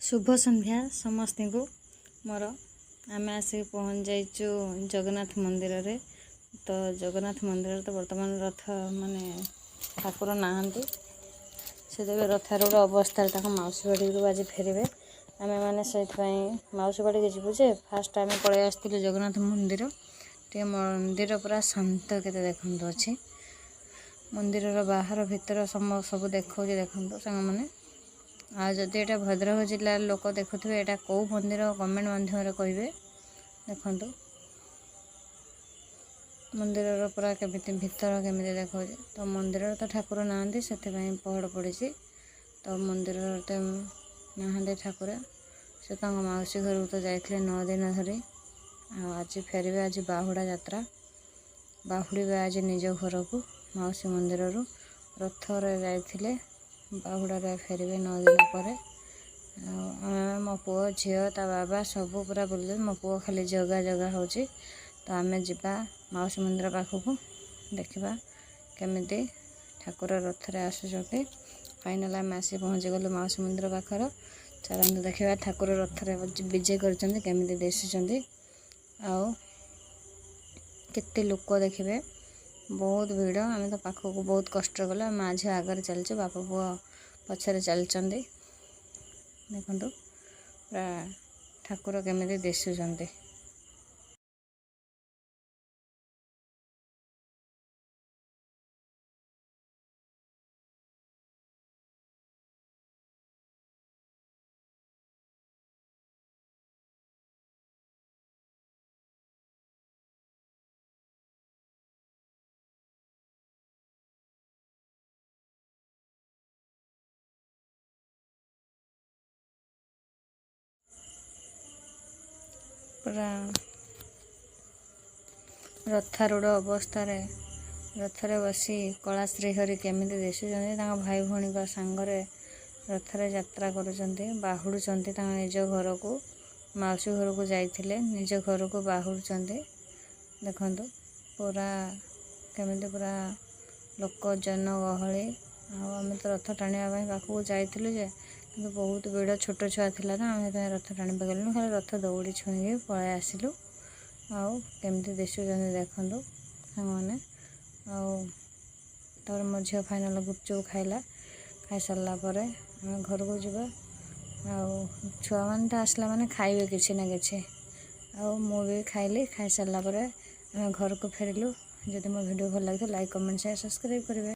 शुभ संध्या समस्त को मोर आम आसिक पहुँच जाइचु जगन्नाथ मंदिर रे। तो जगन्नाथ मंदिर तो वर्तमान रथ माने ठाकुर नहांती से रथारूढ़ अवस्था मौसी बाड़ी आज फेरबे आम मैंने से मौसी बाड़ी के जीवु जे फास्ट आम पलि आसलु जगन्नाथ मंदिर टे मंदिर पूरा शांत के देखते अच्छे मंदिर बाहर भीतर सब देखा देखते सांग मैंने जदि एटा भद्रक जिलार लोक देखुवे एटा कौ मंदिर कमेंट माध्यम कहे देखु मंदिर पूरा केमी भीतर केमी देखा तो मंदिर तो ठाकुर ना से पहड़ पड़ी तो मंदिर नहांती ठाकुर से मौसी घर तो जाते 9 दिन धरी आज फेरबे आज बाहुड़ा यात्रा बाहुड़े आज निज घर को मौसी मंदिर रथर जाते बाहुड़ा फेरबे 9 दिन पर मो पुओ झील ता बाबा सब पूरा बुले मो पुओ खाली जगा जगा हो तो आम जा मौसी मंदिर पाखक देखा केमी ठाकुर रथरे आसुँच फाइनाल आम आसी पहुँची गलु मौसी मंदिर पाखर चलते देखा ठाकुर रथरे विजय करमी दिशुंट आते लोक देखिए बहुत भीड़ आम तो पाखक बहुत कष्ट गला माँ झी आगे चलचे बापा पुओ पछरे चलते देखु पूरा ठाकुर केमी दिशुंट। पूरा रथारूढ़ अवस्था रथरे बसी कला श्रीहरि केमी दिशुंट भाई भौणी सांगरे रथरे यात्रा करुँच बाहुड़ुंट निज घर को मौसी घर को जाइए निज घर को बाहुड़ुंट देखु पूरा केमी पूरा लोक जन गहली आम तो रथ टाणिया पाखक जाइलु जे कि बहुत भीड़ छोट छुआ थी ना आम रथ टाणी पकड़लु खाली रथ दौड़ी छुई पलि आसिलु आमती दिशुंट देखु मैंने तर मो झील फाइनाल गुपचुप खाइला खाई सारापर आम घर को जा छुआ मान तो आसला माने खाइबे किसी ना कि भी खाइली खाई सारापर आम घर को फेरिलु। जदि मो वीडियो भल लगे लाइक कमेंट शेयर सब्सक्राइब करेंगे।